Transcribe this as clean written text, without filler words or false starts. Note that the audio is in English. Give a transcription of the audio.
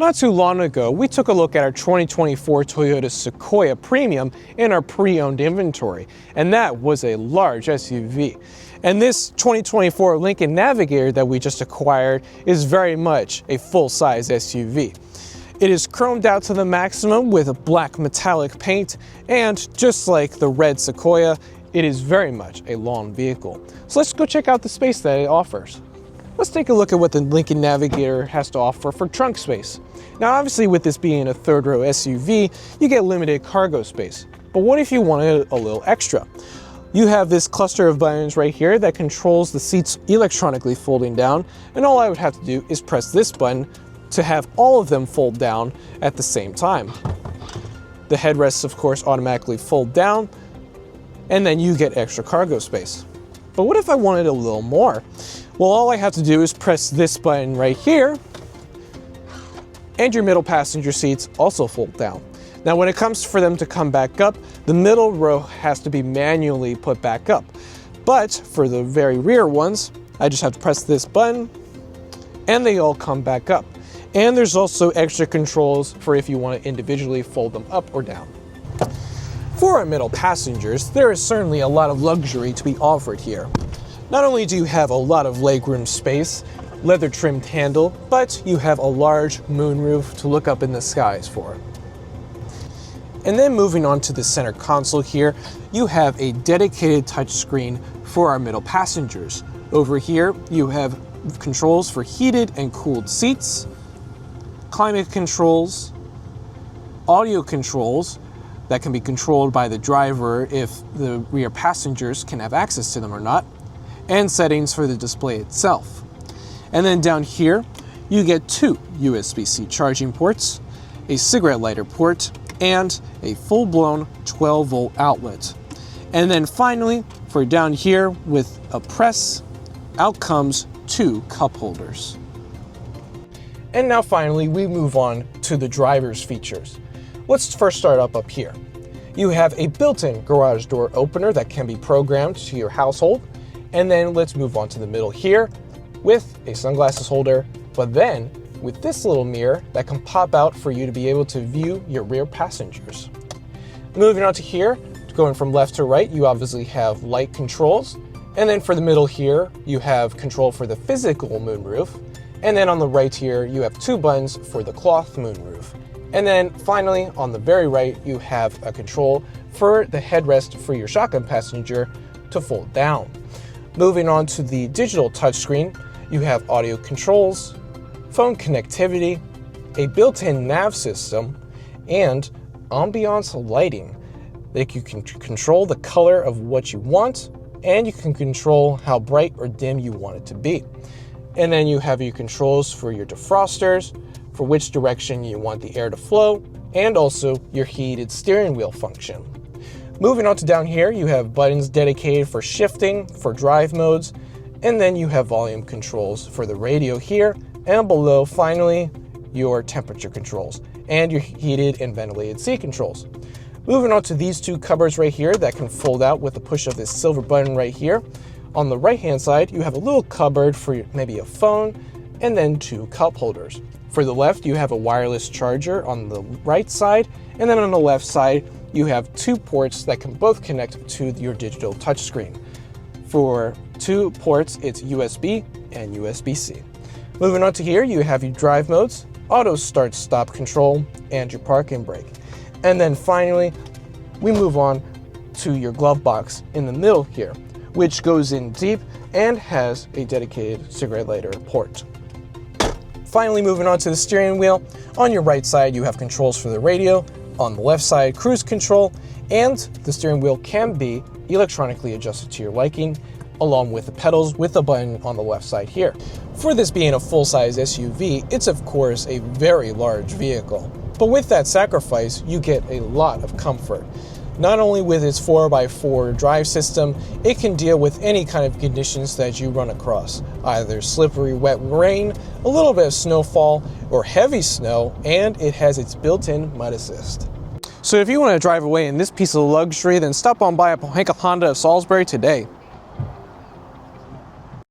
Not too long ago, we took a look at our 2024 Toyota Sequoia Premium in our pre-owned inventory, and that was a large SUV. And this 2024 Lincoln Navigator that we just acquired is very much a full-size SUV. It is chromed out to the maximum with a black metallic paint, and just like the red Sequoia, it is very much a long vehicle. So let's go check out the space that it offers. Let's take a look at what the Lincoln Navigator has to offer for trunk space. Now obviously with this being a third row SUV, you get limited cargo space. But what if you wanted a little extra? You have this cluster of buttons right here that controls the seats electronically folding down, and all I would have to do is press this button to have all of them fold down at the same time. The headrests of course automatically fold down, and then you get extra cargo space. But what if I wanted a little more? Well, all I have to do is press this button right here, and your middle passenger seats also fold down. Now, when it comes for them to come back up, the middle row has to be manually put back up. But for the very rear ones, I just have to press this button, and they all come back up. And there's also extra controls for if you want to individually fold them up or down. For our middle passengers, there is certainly a lot of luxury to be offered here. Not only do you have a lot of legroom space, leather trimmed handle, but you have a large moonroof to look up in the skies for. And then moving on to the center console here, you have a dedicated touchscreen for our middle passengers. Over here, you have controls for heated and cooled seats, climate controls, audio controls that can be controlled by the driver if the rear passengers can have access to them or not, and settings for the display itself. And then down here, you get two USB-C charging ports, a cigarette lighter port, and a full-blown 12-volt outlet. And then finally, for down here with a press, out comes two cup holders. And now finally, we move on to the driver's features. Let's first start up here. You have a built-in garage door opener that can be programmed to your household. And then let's move on to the middle here with a sunglasses holder, but then with this little mirror that can pop out for you to be able to view your rear passengers. Moving on to here, going from left to right, you obviously have light controls. And then for the middle here, you have control for the physical moonroof. And then on the right here, you have two buttons for the cloth moonroof. And then finally, on the very right, you have a control for the headrest for your shotgun passenger to fold down. Moving on to the digital touchscreen, you have audio controls, phone connectivity, a built-in nav system, and ambiance lighting. Like you can control the color of what you want, and you can control how bright or dim you want it to be. And then you have your controls for your defrosters, for which direction you want the air to flow, and also your heated steering wheel function. Moving on to down here, you have buttons dedicated for shifting, for drive modes, and then you have volume controls for the radio here, and below, finally, your temperature controls, and your heated and ventilated seat controls. Moving on to these two cupboards right here that can fold out with the push of this silver button right here. On the right-hand side, you have a little cupboard for maybe a phone, and then two cup holders. For the left, you have a wireless charger on the right side, and then on the left side, you have two ports that can both connect to your digital touchscreen. For two ports, it's USB and USB-C. Moving on to here, you have your drive modes, auto start-stop control, and your park and brake. And then finally, we move on to your glove box in the middle here, which goes in deep and has a dedicated cigarette lighter port. Finally, moving on to the steering wheel, on your right side, you have controls for the radio, on the left side, cruise control, and the steering wheel can be electronically adjusted to your liking, along with the pedals with a button on the left side here. For this being a full-size SUV, it's of course a very large vehicle. But with that sacrifice, you get a lot of comfort. Not only with its 4x4 drive system, it can deal with any kind of conditions that you run across, either slippery wet rain, a little bit of snowfall, or heavy snow, and it has its built-in mud assist. So if you want to drive away in this piece of luxury, then stop on by at Pohanka Honda of Salisbury today.